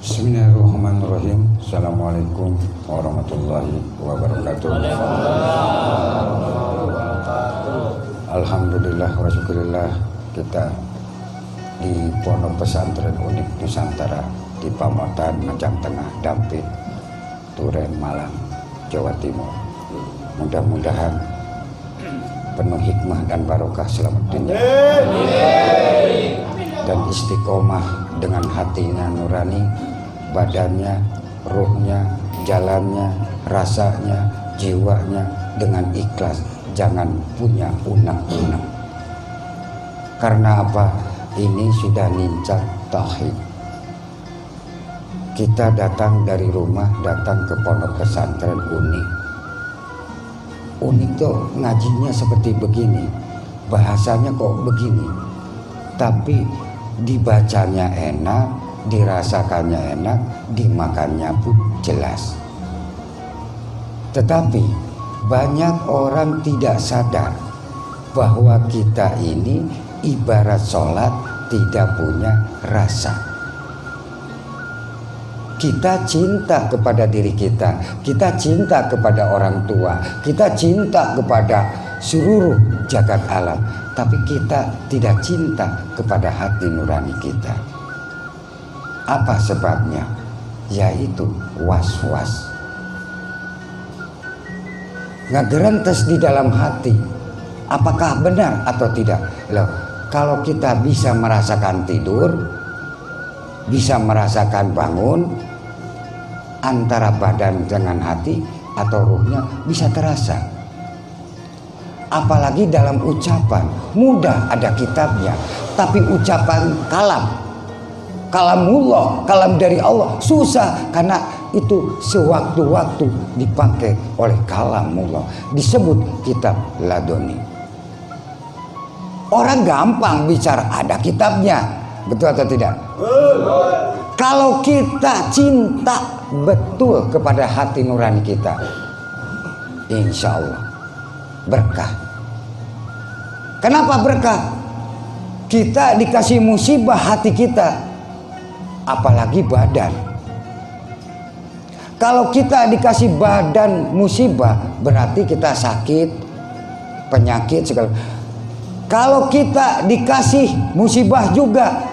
Bismillahirrahmanirrahim. Assalamualaikum warahmatullahi wabarakatuh. Alhamdulillah wa syukurillah, kita di Pondok Pesantren Unik Nusantara di Pamotan, Majang Tengah, Dampit, Duren, Malang, Jawa Timur. Mudah-mudahan penuh hikmah dan barokah selamat dunia dan istiqomah dengan hatinya nurani, badannya, ruhnya, jalannya, rasanya, jiwanya dengan ikhlas, jangan punya unang-unang. Karena apa? Ini sudah nincak tauhid. Kita datang dari rumah, datang ke Pondok Pesantren Unik. Unik tuh ngajinya seperti begini, bahasanya kok begini, tapi dibacanya enak, dirasakannya enak, dimakannya pun jelas. Tetapi banyak orang tidak sadar bahwa kita ini ibarat sholat tidak punya rasa. Kita cinta kepada diri kita cinta kepada orang tua, kita cinta kepada seluruh jagat alam, tapi kita tidak cinta kepada hati nurani kita. Apa sebabnya? Yaitu was-was, ngegerentes di dalam hati. Apakah benar atau tidak? Loh, kalau kita bisa merasakan tidur, bisa merasakan bangun, antara badan dengan hati atau ruhnya bisa terasa. Apalagi dalam ucapan, mudah ada kitabnya, tapi ucapan kalamullah, kalam dari Allah susah, karena itu sewaktu-waktu dipakai oleh kalamullah, disebut kitab ladoni. Orang gampang bicara ada kitabnya, betul atau tidak? Kalau kita cinta betul kepada hati nurani kita, insya Allah berkah. Kenapa berkah? Kita dikasih musibah hati kita, apalagi badan. Kalau kita dikasih badan musibah, berarti kita sakit, penyakit segala. Kalau kita dikasih musibah juga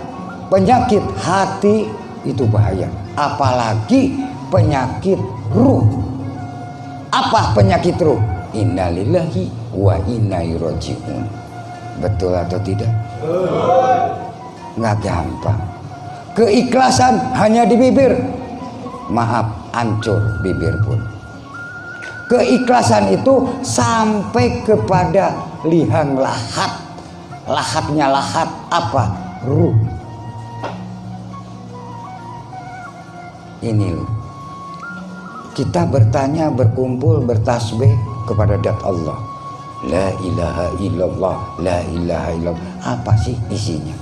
penyakit hati, itu bahaya. Apalagi penyakit ruh. Apa penyakit ruh? Innalillahi wa inna ilaihi raji'un. Betul atau tidak? Nggak gampang. Keikhlasan hanya di bibir, maaf, hancur bibir pun. Keikhlasan itu sampai kepada lihang lahat. Lahatnya lahat apa? Ruh. Ini loh, kita bertanya, berkumpul, bertasbih kepada Dat Allah. La ilaha illallah, la ilaha illallah. Apa sih isinya?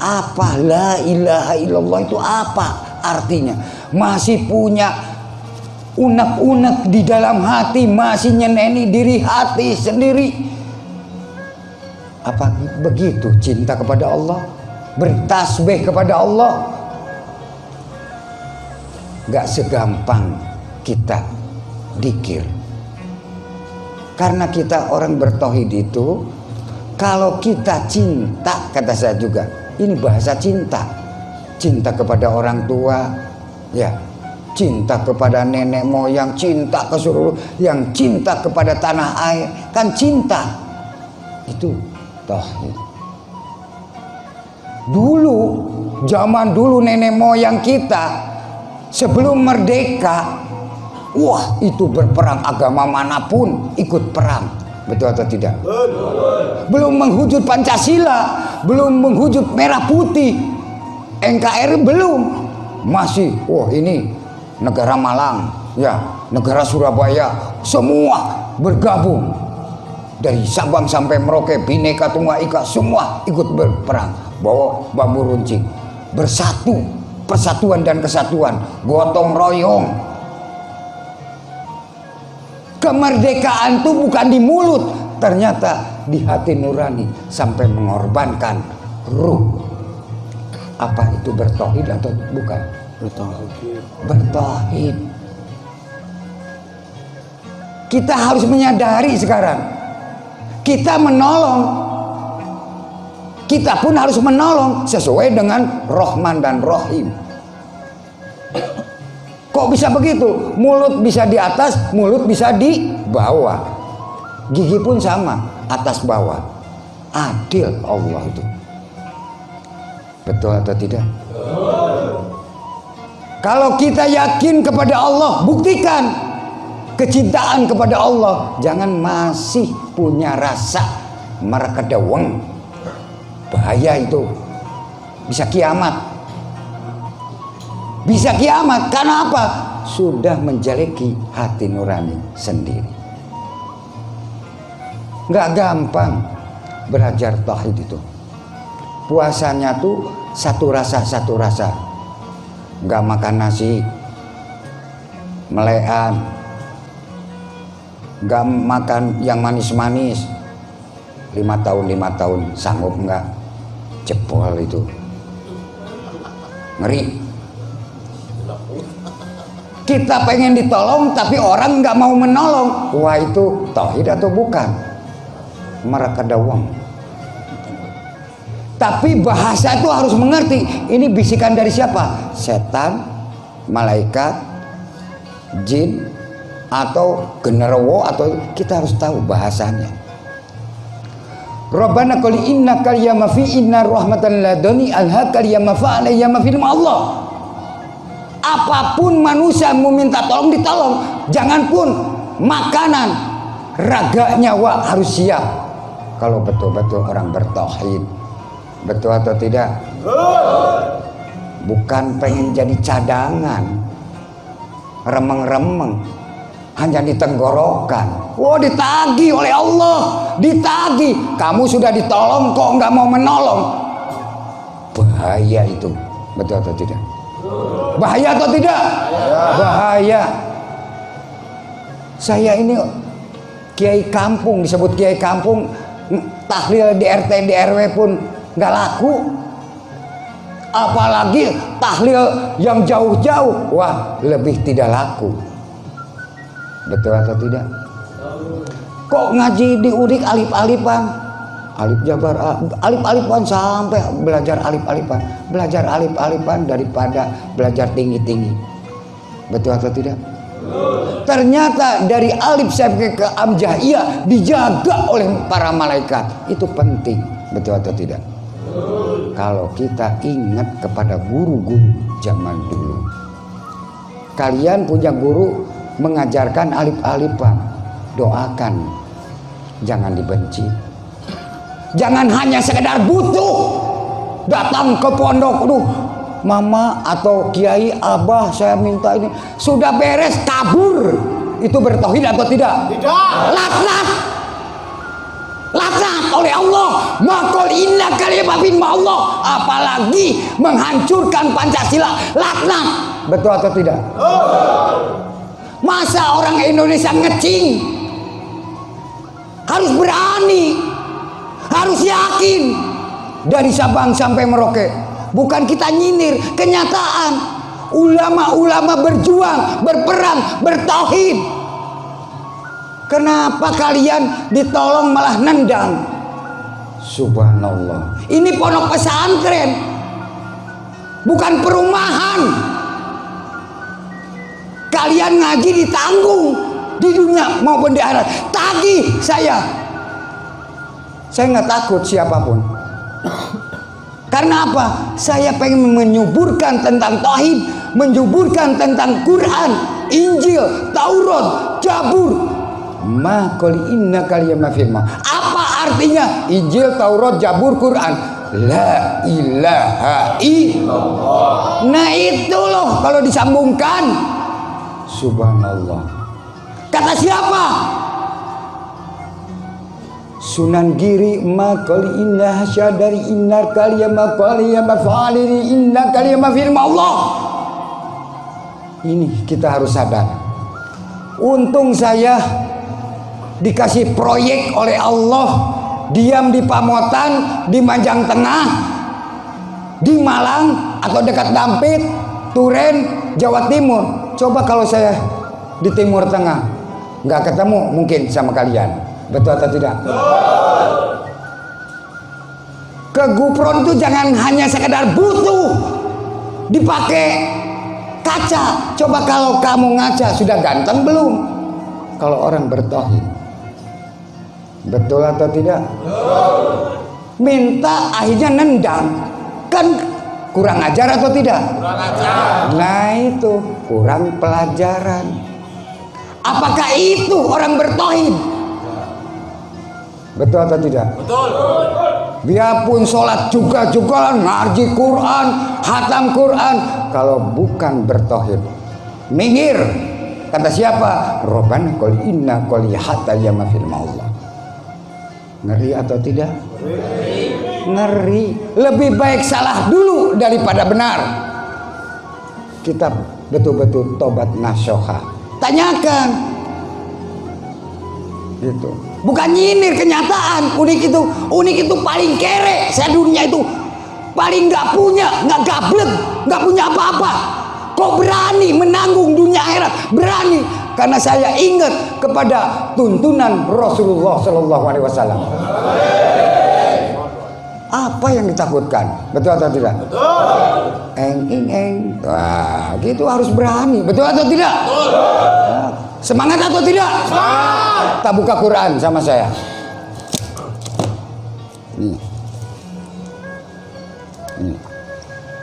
Apa la ilaha illallah itu apa artinya? Masih punya unek-unek di dalam hati, masih nyeneni diri hati sendiri. Apa begitu cinta kepada Allah? Bertasbih kepada Allah? Gak segampang kita dikir. Karena kita orang bertauhid itu, kalau kita cinta, kata saya juga, ini bahasa cinta. Cinta kepada orang tua, ya, cinta kepada nenek moyang, cinta ke seluruh, yang cinta kepada tanah air, kan cinta. Itu tauhid. Dulu, zaman dulu nenek moyang kita sebelum merdeka, wah itu berperang, agama manapun ikut perang. Betul atau tidak? Belum menghujud Pancasila, belum menghujud merah putih, NKRI belum, masih wah ini negara Malang, ya negara Surabaya, semua bergabung dari Sabang sampai Merauke, Bhinneka Tunggal Ika, semua ikut berperang, bawa bambu runcing, bersatu, persatuan dan kesatuan, gotong royong. Kemerdekaan itu bukan di mulut, ternyata di hati nurani, sampai mengorbankan ruh. Apa itu bertauhid atau bukan? Bertauhid. Kita harus menyadari sekarang, kita menolong, kita pun harus menolong sesuai dengan Rahman dan Rahim. Kok bisa begitu? Mulut bisa di atas, mulut bisa di bawah. Gigi pun sama, atas bawah. Adil Allah itu. Betul atau tidak? Kalau kita yakin kepada Allah, buktikan kecintaan kepada Allah. Jangan masih punya rasa merekedeweng. Bahaya itu. Bisa kiamat. Bisa kiamat. Karena apa? Sudah menjeleki hati nurani sendiri. Nggak gampang belajar tauhid itu. Puasanya tuh satu rasa. Nggak makan nasi melean, nggak makan yang manis-manis. 5 tahun sanggup nggak? Jebol itu. Ngeri. Kita pengen ditolong tapi orang nggak mau menolong. Wah, itu tauhid atau bukan? Merekedeweng. Tapi bahasa itu harus mengerti. Ini bisikan dari siapa? Setan, malaikat, jin, atau genderuwo, atau kita harus tahu bahasanya. Rabbana qul innaka yama fi inna rahmatan laduni alhaqal yama fa alayya ma fi Allah. Apapun manusia meminta tolong ditolong. Jangan pun makanan, raga, nyawa harus siap. Kalau betul-betul orang bertauhid. Betul atau tidak? Bukan pengen jadi cadangan, remeng-remeng, hanya ditenggorokan. Oh, ditagih oleh Allah, ditagih. Kamu sudah ditolong kok nggak mau menolong. Bahaya itu. Betul atau tidak? Bahaya atau tidak? Bahaya. Saya ini kiai kampung, disebut kiai kampung, tahlil di RT di RW pun nggak laku. Apalagi tahlil yang jauh-jauh, wah lebih tidak laku. Betul atau tidak? Kok ngaji di udik alif-alifan, alif jabar, alif-alifan sampai belajar alif-alifan daripada belajar tinggi-tinggi. Betul atau tidak? Ternyata dari alif sampai ke amjaiyah dijaga oleh para malaikat. Itu penting. Betul atau tidak? Kalau kita ingat kepada guru-guru zaman dulu, kalian punya guru mengajarkan alif-alifan, doakan, jangan dibenci. Jangan hanya sekedar butuh datang ke pondok, aduh mama atau kiai, abah saya minta ini, sudah beres kabur. Itu bertauhid atau tidak? Tidak. Laknat oleh Allah. Maqul inna kalimatin ma Allah. Apalagi menghancurkan Pancasila, laknat. Betul atau tidak? Masa orang Indonesia ngecing? Harus berani, harus yakin. Dari Sabang sampai Merauke, bukan kita nyindir, kenyataan. Ulama-ulama berjuang, berperang, bertauhid. Kenapa kalian ditolong malah nendang? Subhanallah. Ini pondok pesantren, bukan perumahan. Kalian ngaji ditanggung di dunia maupun di akhirat. Tagih saya nggak takut siapapun. Karena apa? Saya pengen menyuburkan tentang tauhid, menyuburkan tentang Quran, Injil, Taurat, Zabur. Ma qul inna kaliyama firma. Apa artinya Injil, Taurat, Zabur, Quran? La ilaha illallah. Nah itu loh kalau disambungkan. Subhanallah. Kata siapa? Sunan Giri, ma qul inna hasyadari inna kaliyama qaliyama fa'alini inna kaliyama firma Allah. Ini kita harus sadar. Untung saya dikasih proyek oleh Allah, diam di Pamotan, di Majang Tengah, di Malang atau dekat Dampit, Turen, Jawa Timur. Coba kalau saya di Timur Tengah, nggak ketemu mungkin sama kalian. Betul atau tidak? Kegupron itu jangan hanya sekedar butuh dipakai kaca. Coba kalau kamu ngaca, sudah ganteng belum? Kalau orang bertauhid, betul atau tidak? Minta akhirnya nendang, kan kurang ajar atau tidak? Kurang ajar. Nah itu kurang pelajaran. Apakah itu orang bertauhid? Betul atau tidak? Betul. Biarpun sholat juga ngaji Quran, khatam Quran, kalau bukan bertauhid, minggir. Kata siapa? Robbana qul inna qul hatta yama fil maullah. Ngeri atau tidak? Ngeri. Lebih baik salah dulu daripada benar. Kita betul-betul tobat nasuha. Tanyakan. Gitu. Bukan nyinir kenyataan. Unik itu paling kere. Saya dunia itu paling nggak punya, nggak gablek, nggak punya apa-apa. Kok berani menanggung dunia akhirat? Berani karena saya ingat kepada tuntunan Rasulullah Shallallahu Alaihi Wasallam. Apa yang ditakutkan? Betul atau tidak? Betul. Wah, gitu harus berani. Betul atau tidak? Betul. Semangat atau tidak? Semangat. Tak buka Quran sama saya.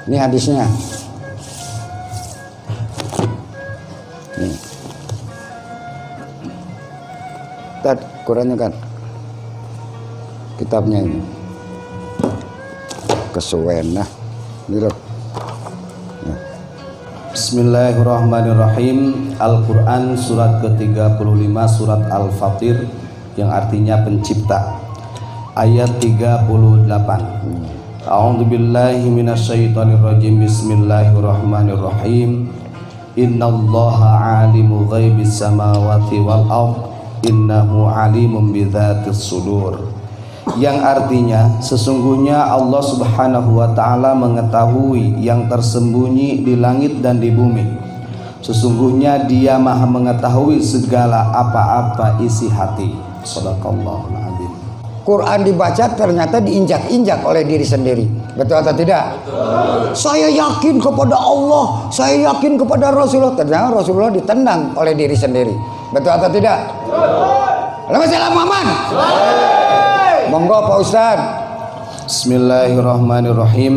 Ini hadisnya. Tad Qurannya kan, kitabnya ini kesuwen nah. Bismillahirrahmanirrahim. Al-Quran surat ke-35 surat Al-Fatir yang artinya pencipta. Ayat 38. A'udzubillahi minasyaitonirrajim. Bismillahirrahmanirrahim. Innallaha alimu ghaibis samawati wal ardh innahu alimun bidzatis sudur. Yang artinya sesungguhnya Allah Subhanahu wa taala mengetahui yang tersembunyi di langit dan di bumi. Sesungguhnya Dia Maha mengetahui segala apa-apa isi hati. Shadaqallahul adzim. Quran dibaca ternyata diinjak-injak oleh diri sendiri. Betul atau tidak? Betul. Saya yakin kepada Allah, saya yakin kepada Rasulullah. Ternyata Rasulullah ditendang oleh diri sendiri. Betul atau tidak? Betul. Allahumma Muhammad. Monggo Pak Ustaz. Bismillahirrahmanirrahim.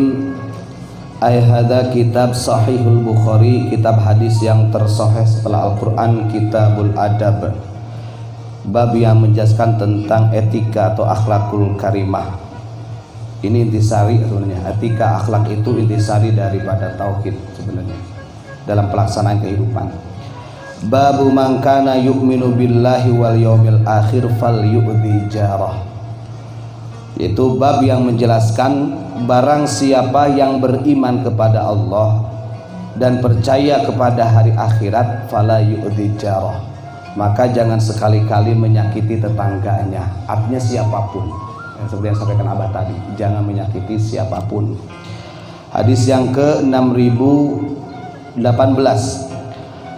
Ayat kitab Sahihul Bukhari, kitab hadis yang tersahih setelah Al-Quran, Kitabul Adab. Bab yang menjelaskan tentang etika atau akhlakul karimah. Ini intisari sebenarnya. Etika akhlak itu intisari daripada tauhid sebenarnya dalam pelaksanaan kehidupan. Babu man kana yu'minu billahi wal yaumil akhir falyu'dhi jarah. Itu bab yang menjelaskan barang siapa yang beriman kepada Allah dan percaya kepada hari akhirat fala yu'dhi jarah, maka jangan sekali-kali menyakiti tetangganya. Artinya siapapun, seperti yang sampaikan Abah tadi, jangan menyakiti siapapun. Hadis yang ke 6018.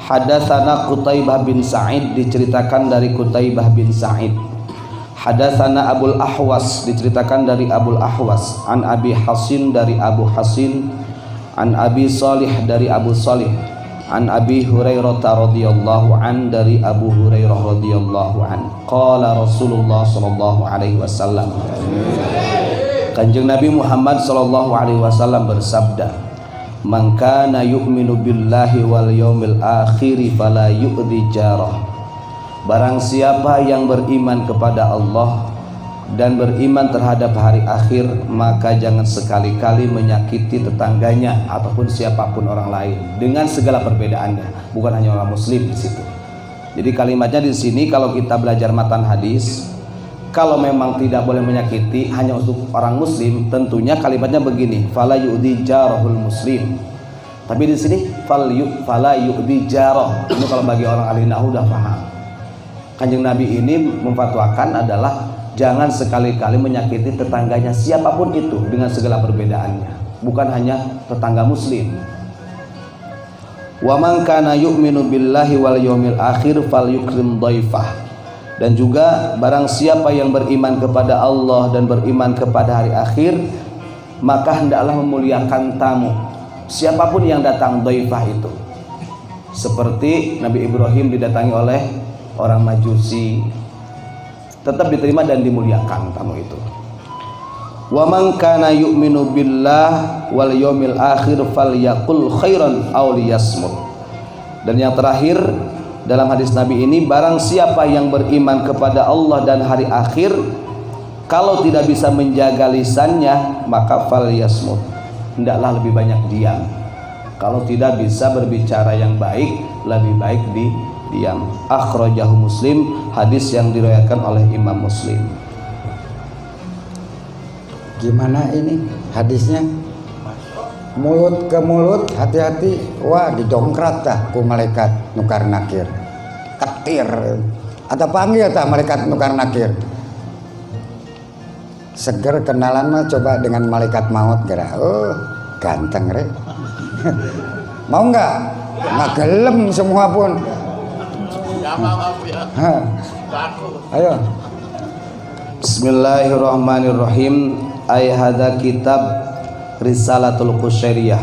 Hadatsana Qutaibah bin Sa'id, diceritakan dari Qutaibah bin Sa'id. Hadatsana Abul Ahwas, diceritakan dari Abul Ahwas. An Abi Hasin, dari Abu Hasin. An Abi Salih, dari Abu Salih. An Abi Hurairah radhiyallahu an, dari Abu Hurairah radhiyallahu an. Qala Rasulullah sallallahu alaihi wasallam. Kanjeng Nabi Muhammad sallallahu alaihi wasallam bersabda, "Man kana yu'minu billahi wal yaumil akhir fala yu'dhi jarah." Barang siapa yang beriman kepada Allah dan beriman terhadap hari akhir, maka jangan sekali-kali menyakiti tetangganya ataupun siapapun orang lain dengan segala perbedaannya, bukan hanya orang muslim di situ. Jadi kalimatnya di sini kalau kita belajar matan hadis, kalau memang tidak boleh menyakiti hanya untuk orang muslim, tentunya kalimatnya begini, fala yu'dhi jarahul muslim. Tapi di sini fala yu'dhi jarah. Ini kalau bagi orang ahli nahwu udah paham. Kanjeng Nabi ini memfatwakan adalah jangan sekali-kali menyakiti tetangganya siapapun itu dengan segala perbedaannya. bukan hanya tetangga muslim. Wa man kana yu'minu billahi wal yaumil akhir falyukrim dhaifah. Dan juga barang siapa yang beriman kepada Allah dan beriman kepada hari akhir, maka hendaklah memuliakan tamu, siapapun yang datang, dhaifah itu. Seperti Nabi Ibrahim didatangi oleh orang Majusi, tetap diterima dan dimuliakan tamu itu. Wa man kana yu'minu billah wal yaumil akhir falyaqul khairan aw liyasmut. Dan yang terakhir dalam hadis Nabi ini, barang siapa yang beriman kepada Allah dan hari akhir, kalau tidak bisa menjaga lisannya, maka falyasmut, hendaklah lebih banyak diam. Kalau tidak bisa berbicara yang baik, lebih baik diam. Akhrajahu Muslim, hadis yang diriwayatkan oleh Imam Muslim. Gimana ini hadisnya? Mulut ke mulut, hati-hati. Wah, didongkrat dah ku malaikat nukar nakir, ketir atau panggil tah malaikat nukar nakir. Seger kenalan mah coba dengan malaikat maut gerak. Oh, ganteng rek. Mau nggak? Nggak gelem semua pun. Ayo. Bismillahirrahmanirrahim. Hadza kitab Risalatul Qusyairiyah.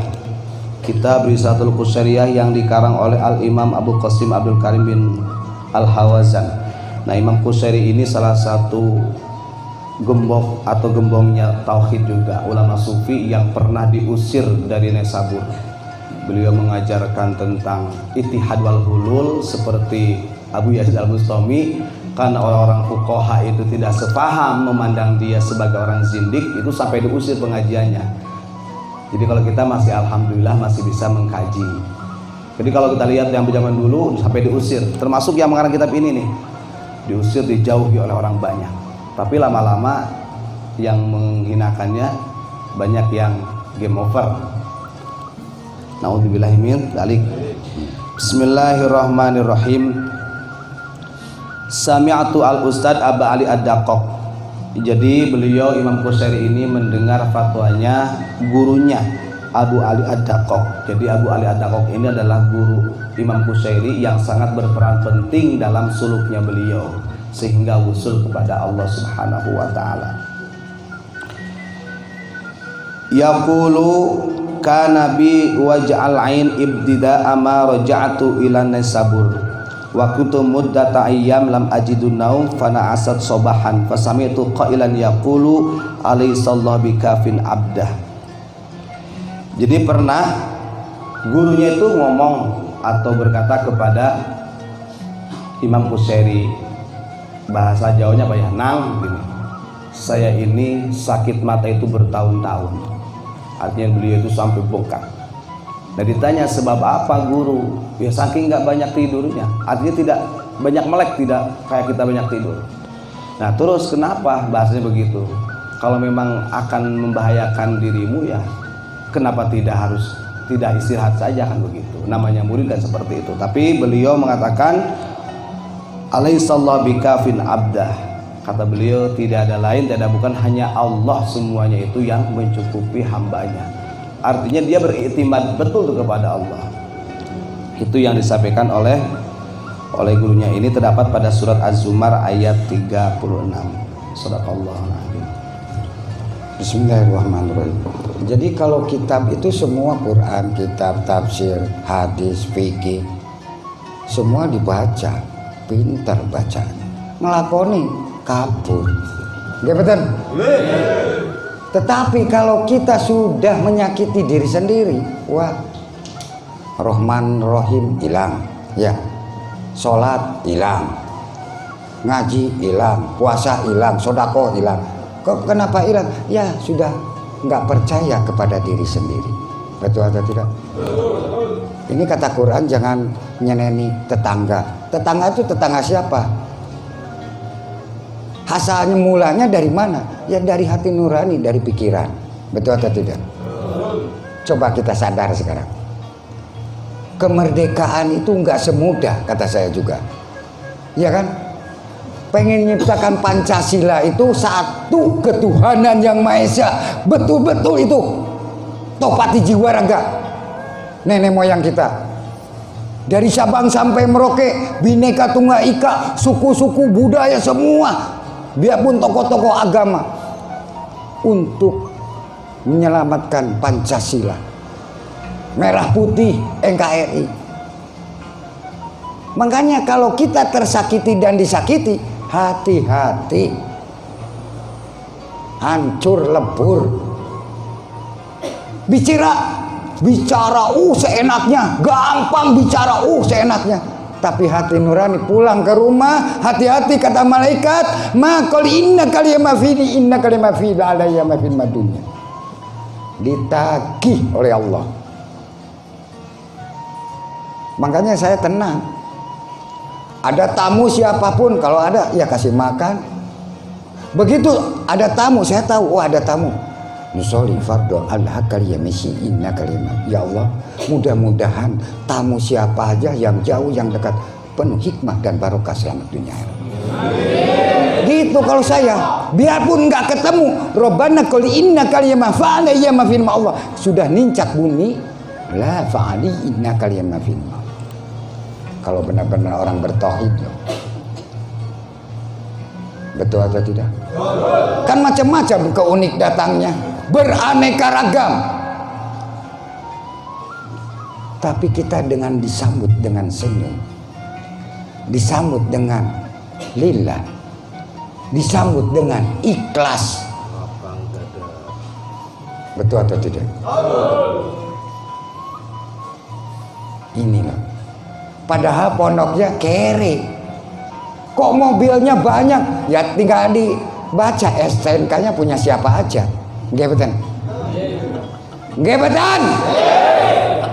Kitab Risalatul Qusyairiyah yang dikarang oleh Al-Imam Abu Qasim Abdul Karim bin Al-Hawazan. Nah, Imam Qusyairi ini salah satu gembok atau gembongnya tauhid juga, ulama sufi yang pernah diusir dari Nesabur. Beliau mengajarkan tentang ittihad wal hulul seperti Abu Yazid Al-Bustami, karena orang-orang fuqaha itu tidak sepaham, memandang dia sebagai orang zindik, itu sampai diusir pengajiannya. Jadi kalau kita masih alhamdulillah masih bisa mengkaji. Jadi kalau kita lihat yang zaman dulu sampai diusir, termasuk yang mengarang kitab ini nih, diusir, dijauhi oleh orang banyak. Tapi lama-lama yang menghinakannya banyak yang game over. Naudzubillahi min dzalik. Bismillahirrahmanirrahim. Sami'atu al-Ustad Aba Ali Ad-Daqaq. Jadi beliau Imam Qusyairi ini mendengar fatwanya gurunya Abu Ali Ad-Daqaq. Jadi Abu Ali Ad-Daqaq ini adalah guru Imam Qusyairi yang sangat berperan penting dalam suluknya beliau sehingga wusul kepada Allah Subhanahu wa taala. Yaqulu kana bi waj'al ain ibtida ama raja'tu ila Naisabur. Waktu muddata ayyam lam ajidu naum fana asad sobahan fasami'tu qailan yaqulu alaihissallahu bikafin abdah. Jadi pernah gurunya itu ngomong atau berkata kepada Imam Qusyairi, bahasa Jawanya apa ya, nang gini, saya ini sakit mata itu bertahun-tahun. Artinya beliau itu sampai bengkak. Nah ditanya sebab apa guru? Ya saking nggak banyak tidurnya. Artinya tidak banyak melek, tidak kayak kita banyak tidur. Nah terus kenapa bahasanya begitu? Kalau memang akan membahayakan dirimu ya kenapa tidak istirahat saja, kan begitu. Namanya murid kan seperti itu. Tapi beliau mengatakan alaihissallahu bikafin abdah. Kata beliau tidak ada lain, tidak bukan hanya Allah semuanya itu yang mencukupi hambanya. Artinya dia beriktimad betul kepada Allah. Itu yang disampaikan oleh gurunya ini, terdapat pada surat Az-Zumar ayat 36. Shadaqallahul adzim. Bismillahirrahmanirrahim. Jadi kalau kitab itu semua Quran, kitab tafsir, hadis, fikih, semua dibaca, pintar bacanya. Ngelakoni kabur. Nggih betul? Tetapi kalau kita sudah menyakiti diri sendiri, wah, Rahman Rahim hilang, ya, sholat hilang, ngaji hilang, puasa hilang, sodako hilang. Kok kenapa hilang? Ya sudah nggak percaya kepada diri sendiri. Betul atau tidak? Ini kata Quran, jangan nyeneni tetangga. Tetangga itu tetangga siapa? Asalnya mulanya dari mana? Ya dari hati nurani, dari pikiran. Betul atau tidak? Coba kita sadar sekarang. Kemerdekaan itu nggak semudah, kata saya juga. Ya kan? Pengen nyiptakan Pancasila itu satu ketuhanan yang Maha Esa. Betul-betul itu. Topati jiwa raga nenek moyang kita. Dari Sabang sampai Merauke, Bhinneka Tunggal Ika, suku-suku budaya semua, biarpun tokoh-tokoh agama, untuk menyelamatkan Pancasila, merah putih NKRI. Makanya kalau kita tersakiti dan disakiti, hati-hati, hancur lebur. Bicara seenaknya, gampang bicara seenaknya. Tapi hati nurani pulang ke rumah, hati-hati kata malaikat, ma qul inna kalima fini inna kalima fi alayya ma fil madunya. Ditagih oleh Allah. Makanya saya tenang. Ada tamu siapapun, kalau ada ya kasih makan. Begitu ada tamu, saya tahu, oh ada tamu. Nusoli fardhu al-ha kalimasi inna kalimat. Ya Allah, mudah-mudahan tamu siapa aja yang jauh yang dekat penuh hikmah dan barokah selamat dunia. Gitu kalau saya, biarpun nggak ketemu, Rabbana qul inna kalimah fa'alayya ma fil Allah, sudah nincak bumi, la fa'ali inna kalimah fil. Kalau benar-benar orang bertauhid, betul atau tidak? Kan macam-macam keunik datangnya, beraneka ragam. Tapi kita dengan disambut dengan senyum, disambut dengan lillah, disambut dengan ikhlas. Betul atau tidak? Ini loh. Padahal pondoknya kere. Kok mobilnya banyak? Ya tinggal dibaca STNK-nya punya siapa aja. Gebetan. Gebetan.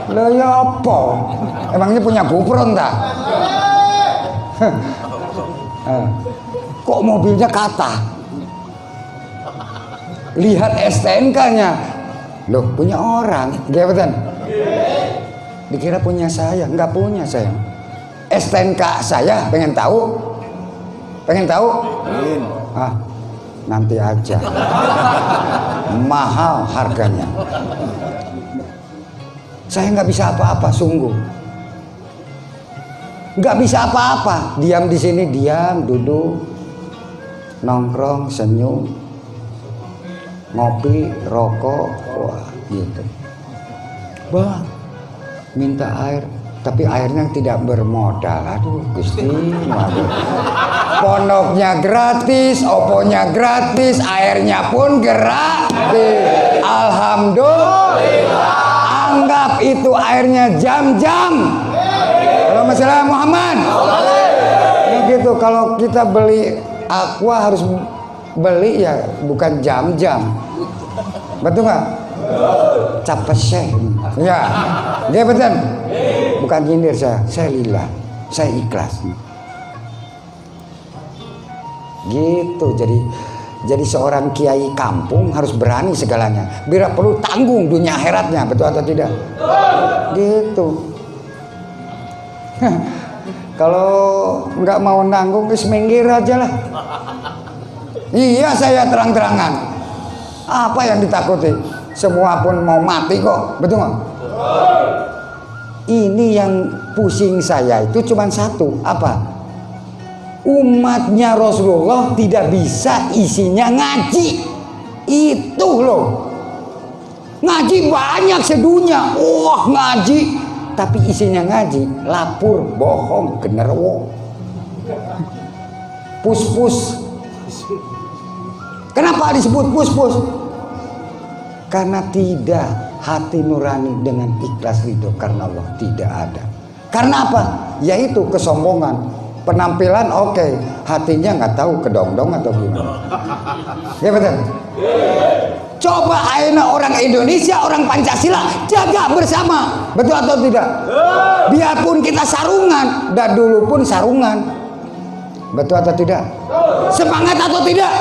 Lo ya apa? Emangnya punya gupron tak? Kok mobilnya kata? Lihat STNK-nya. Loh, punya orang. Gebetan. Dikira punya saya, enggak punya saya. STNK saya pengen tahu? Pengen tahu? Ah, nanti aja. Mahal harganya. Saya nggak bisa apa-apa, sungguh. Nggak bisa apa-apa. Diam di sini, diam, duduk, nongkrong, senyum, ngopi, rokok, wah, gitu. Bah, minta air. Tapi airnya tidak bermodal. Aduh Gusti, waduh. Pondoknya gratis, oponya gratis, airnya pun gratis. Alhamdulillah. Anggap itu airnya jam-jam. Kalau masalah Muhammad. Ya gitu, kalau kita beli aqua harus beli ya bukan jam-jam. Betul nggak? Capek ya, dia betul. Bukan nyindir saya lillah, saya ikhlas. Gitu, jadi seorang kiai kampung harus berani segalanya. Bila perlu tanggung dunia akhiratnya, betul atau tidak? Gitu. Kalau nggak mau nanggung, wis minggir aja lah. Iya, saya terang-terangan. Apa yang ditakuti? Semua pun mau mati kok, betul nggak? Ini yang pusing saya itu cuma satu, apa? Umatnya Rasulullah tidak bisa isinya ngaji. Itu loh. Ngaji banyak sedunia, wah ngaji, tapi isinya ngaji lapur, bohong, generwo, pus-pus. Kenapa disebut pus-pus? Karena tidak hati nurani dengan ikhlas ridho karena Allah tidak ada. Karena apa? Yaitu kesombongan. Penampilan oke, hatinya nggak tahu kedongdong atau gimana. Ya betul. Coba ayeuna orang Indonesia, orang Pancasila jaga bersama, betul atau tidak? Biarpun kita sarungan, dan dulu pun sarungan, betul atau tidak? Semangat atau tidak?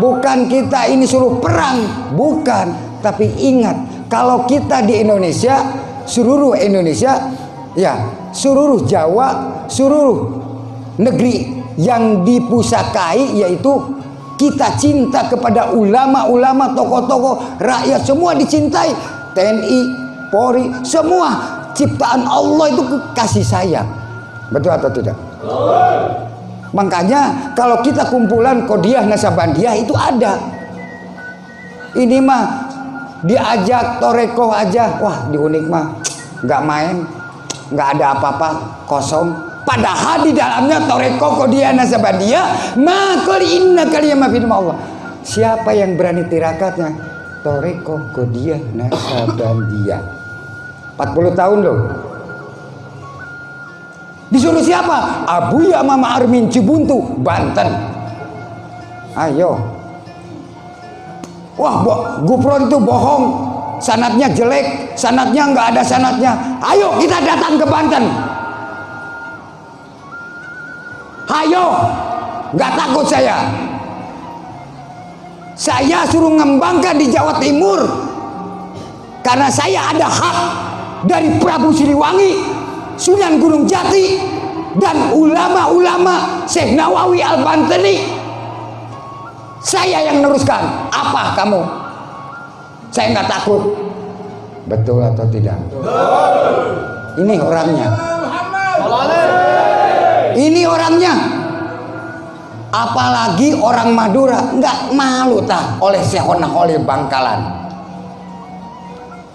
Bukan kita ini suruh perang, bukan. Tapi ingat, kalau kita di Indonesia, seluruh Indonesia, ya seluruh Jawa, seluruh negeri yang dipusakai yaitu kita cinta kepada ulama-ulama, tokoh-tokoh, rakyat semua dicintai, TNI, Polri, semua ciptaan Allah itu kasih sayang. Betul atau tidak? Makanya kalau kita kumpulan Qodiyah Nasabandiyah itu ada. Ini mah diajak torekoh aja, wah di Unik mah nggak main, nggak ada apa-apa, kosong. Padahal di dalamnya torekoh Qodiyah Nasabandiyah, makul inna kaliyama fi Allah. Siapa yang berani tirakatnya? Torekoh Qodiyah Nasabandiyah. 40 tahun loh. Disuruh siapa? Abuya Mama Armin Cibuntu, Banten. Ayo. Wah, Gufron itu bohong, sanadnya jelek, sanadnya nggak ada sanadnya. Ayo kita datang ke Banten. Ayo, nggak takut saya. Saya suruh ngembangkan di Jawa Timur karena saya ada hak dari Prabu Siliwangi, Sunan Gunung Jati, dan ulama-ulama Syekh Nawawi Al-Bantani. Saya yang neruskan. Apa kamu? Saya nggak takut. Betul atau tidak? Ini orangnya. Ini orangnya. Apalagi orang Madura nggak malu tah oleh Syekhona Holil Bangkalan.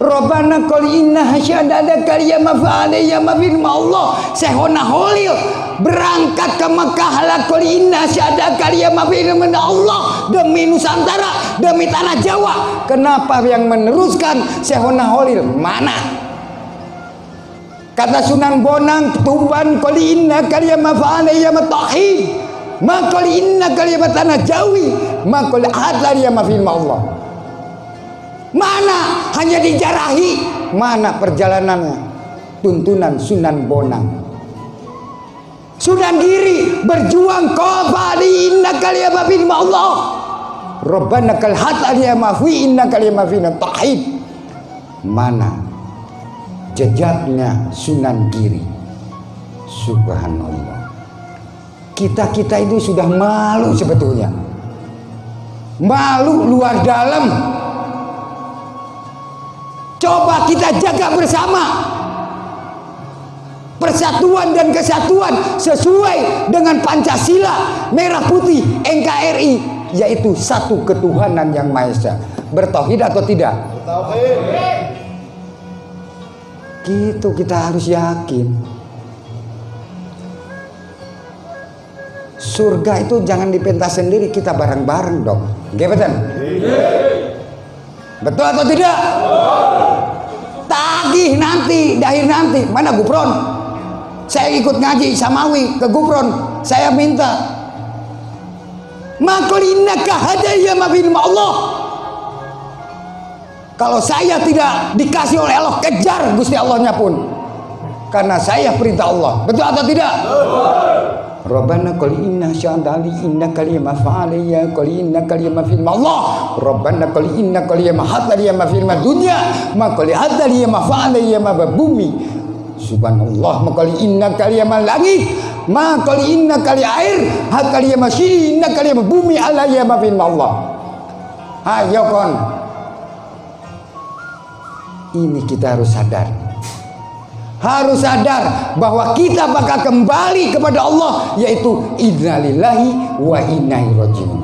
Robbana qul inna hasyadada kaliyama fa'alayya mafirma Allah. Syekhona Holil berangkat ke Mekah la qul inna hasyadada kaliyama mafirma Allah demi Nusantara, demi tanah Jawa. Kenapa yang meneruskan Syekhona Holil? Mana? Kata Sunan Bonang Tuban qul inna kaliyama fa'alayya matahid. Ma qul inna kaliyama tanah Jawi, ma qul hadariya mafirma Allah. Mana hanya dijarahi, mana perjalanannya? Tuntunan Sunan Bonang. Sunan Giri berjuang qabali inna kaliyama firma Allah. Rabbana kal hatariyama fi inna kaliyama firma tauhid. Mana jejaknya Sunan Giri? Subhanallah. Kita itu sudah malu sebetulnya. Malu luar dalam. Coba kita jaga bersama persatuan dan kesatuan sesuai dengan Pancasila, merah putih, NKRI, yaitu satu ketuhanan yang Maha Esa. Bertauhid atau tidak? Bertauhid. Gitu kita harus yakin. Surga itu jangan dipentas sendiri, kita bareng-bareng dong. Gebetan? Betul atau tidak? Tagih nanti, dahir nanti. Mana Gufron? Saya ikut ngaji Samawi ke Gufron. Saya minta. Makul innaka hadaya mafirma Allah. Kalau saya tidak dikasih oleh Allah, kejar Gusti Allahnya pun. Karena saya perintah Allah. Betul atau tidak? Rabbana qul inna sya'dali inna kalima fa'alayya qul inna kalima firma Allah. Rabbana qul inna kalima hataliya ma firma dunya ma qul hataliya ma fa'alayya ma bumi. Subhanallah ma qul inna kalima langit ma qul inna kali air hataliya ma inna kalima bumi alayya ma firma Allah. Ayo kon. Ini kita harus sadar. Harus sadar bahwa kita bakal kembali kepada Allah, yaitu innalillahi wa inna ilaihi rajiun.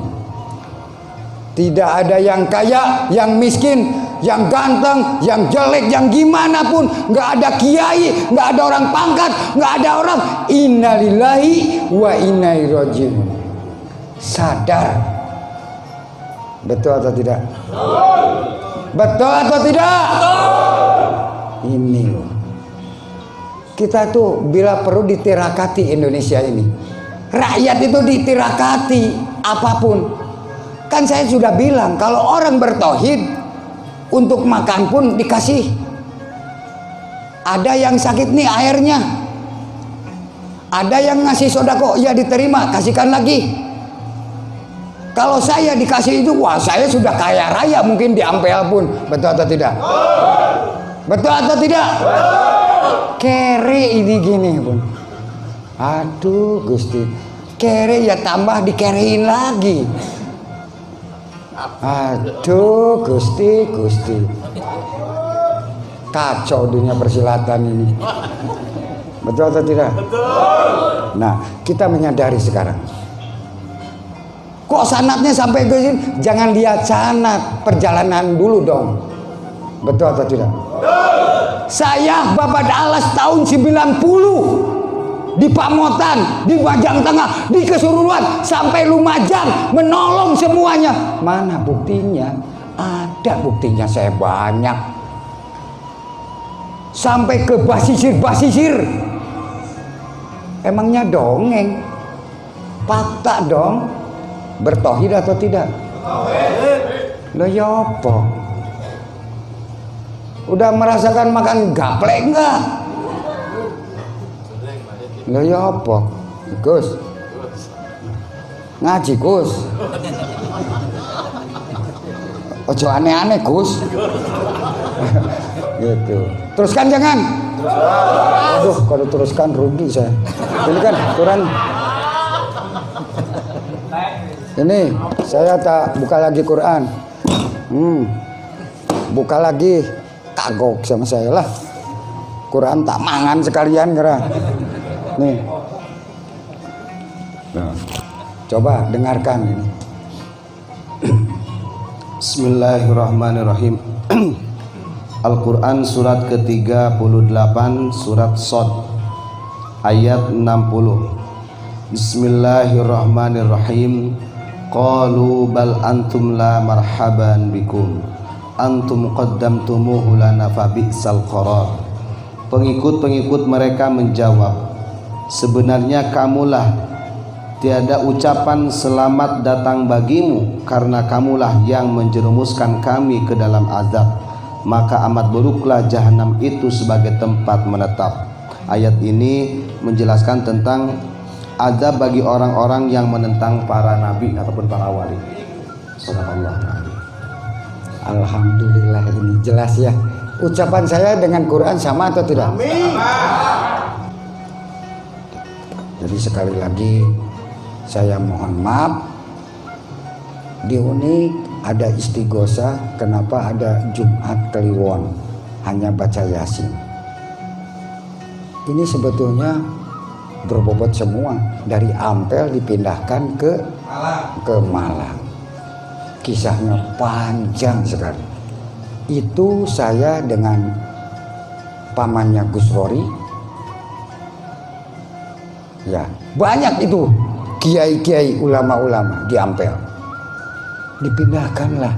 Tidak ada yang kaya, yang miskin, yang ganteng, yang jelek, yang gimana pun. Nggak ada kiai, nggak ada orang pangkat, nggak ada orang. Innalillahi wa inna ilaihi rajiun. Sadar. Betul atau tidak? Betul atau tidak? Ini loh. Kita tuh bila perlu ditirakati Indonesia ini. Rakyat itu ditirakati apapun. Kan saya sudah bilang kalau orang bertauhid untuk makan pun dikasih. Ada yang sakit nih airnya. Ada yang ngasih sodako, ya diterima, kasihkan lagi. Kalau saya dikasih itu, wah saya sudah kaya raya mungkin di Ampel pun. Betul atau tidak? Betul atau tidak? Kere ini gini pun. Aduh Gusti, kere ya tambah dikerein lagi. Aduh, Gusti. Kacau dunia persilatan ini. Betul atau tidak? Betul. Nah, kita menyadari sekarang. Kok sanatnya sampai ke sini? Jangan lihat sanat, perjalanan dulu dong. Betul atau tidak? Betul. Saya Bapak Alas tahun 90 di Pamotan, di Majang Tengah, di Kesuruhan sampai Lumajang menolong semuanya. Mana buktinya? Ada buktinya, saya banyak. Sampai ke basisir. Emangnya dongeng? Fakta dong. Bertauhid atau tidak? Lo ya apa? Udah merasakan makan gaplek enggak? Lo ya apa? Gus. Ngaji Gus. Ojo aneh-aneh Gus. Gitu. Teruskan jangan. Aduh, kalau teruskan rugi saya. Ini kan Quran. Ini saya tak buka lagi Quran. Buka lagi, kagok sama saya lah. Quran tak mangan sekalian kira. Nih. Nah, coba dengarkan ini. Bismillahirrahmanirrahim. Al-Quran surat ke-38 surat Shad ayat 60. Bismillahirrahmanirrahim. Qalu bal antum la marhaban bikum antum qaddamtumuhu lana fa bi'sal qarar. Pengikut-pengikut mereka menjawab, sebenarnya kamulah, tiada ucapan selamat datang bagimu karena kamulah yang menjerumuskan kami ke dalam azab, maka amat buruklah jahanam itu sebagai tempat menetap. Ayat ini menjelaskan tentang azab bagi orang-orang yang menentang para nabi ataupun para wali. Subhanallah. Alhamdulillah, ini jelas ya. Ucapan saya dengan Quran sama atau tidak? Amin. Jadi sekali lagi saya mohon maaf. Di Unik ada istighosa, kenapa ada Jumat Kliwon hanya baca Yasin? Ini sebetulnya berbobot semua, dari Ampel dipindahkan ke Malang. Kisahnya panjang sekali. Itu saya dengan pamannya Gus Rory. Ya, banyak itu kiai-kiai, ulama-ulama di Ampel. Dipindahkanlah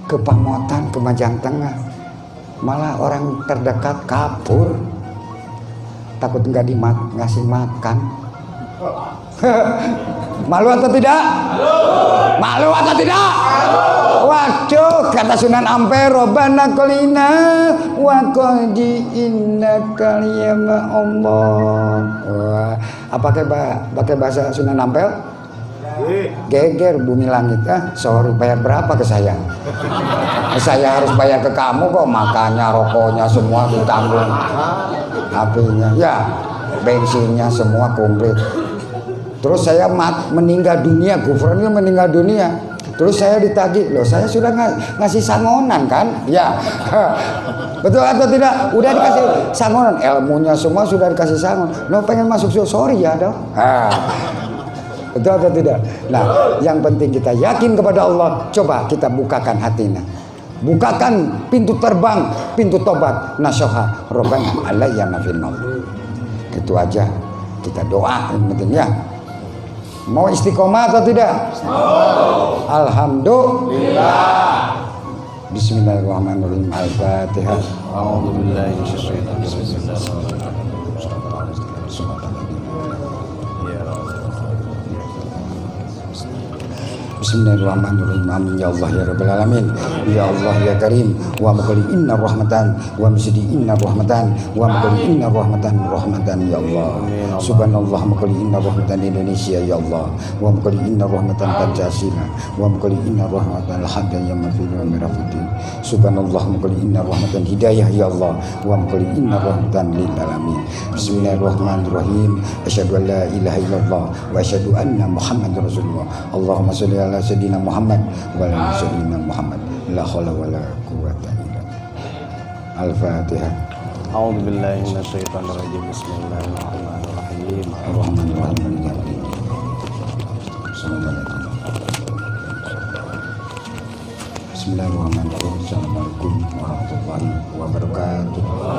ke Pamotan, ke Majang Tengah. Malah orang terdekat kabur. Takut nggak ngasih makan. Malu atau tidak? Malu atau tidak? Waduh, kata Sunan Ampel, Robbana qulina wa qadi innaka liyama Allah. Wah, pakai bahasa Sunan Ampel? Geger bumi langit. Sorry, bayar berapa ke saya? Saya harus bayar ke kamu kok, makannya, rokoknya semua ditanggung. Apinya, ya, bensinnya semua komplit. Terus saya meninggal dunia, gubernurnya meninggal dunia. Terus saya ditagih, loh saya sudah ngasih sangonan kan? Ya, betul atau tidak? Udah dikasih sangonan, ilmunya semua sudah dikasih sangonan. Lo pengen masuk sorry ya dong? Betul atau tidak? Nah, yang penting kita yakin kepada Allah. Coba kita bukakan hatinya. Bukakan pintu terbang, pintu tobat. Nasoha Robbana alayya ma fil maut. Itu aja. Kita doa yang penting ya. Mau istiqomah atau tidak? Alhamdulillah. Bismillahirrahmanirrahim. Al-Fatihah. A'udzubillahi minasyaitonir rajim. Bismillahirrahmanirrahim. Amin ya Allah ya Rabbal Alamin. Ya Allah ya Karim. Wa maqali inna rahmatan wa misdi inna rahmatan wa maqali inna rahmatan ya Allah. Subhanallah maqali inna rahmatan Indonesia ya Allah. Wa maqali inna rahmatan Pancasila. Wa maqali inna rahmatan al-hadaya mafil wa mirafatin. Subhanallah maqali inna rahmatan hidayah ya Allah. Wa maqali inna rahmatan lil alamin. Bismillahirrahmanirrahim. Asyhadu an la ilaha illallah wa asyhadu anna Muhammadar Rasulullah. Allahumma shalli ala sayyidina Muhammad wa ala sayyidina Muhammad. La haula wala quwwata illa billah. Al-Fatihah. A'udzu billahi minasyaitonir rajim. Bismillahirrahmanirrahim. Ar-Rahmanir-Rahim. Bismillahirrahmanirrahim. Assalamualaikum warahmatullahi wabarakatuh.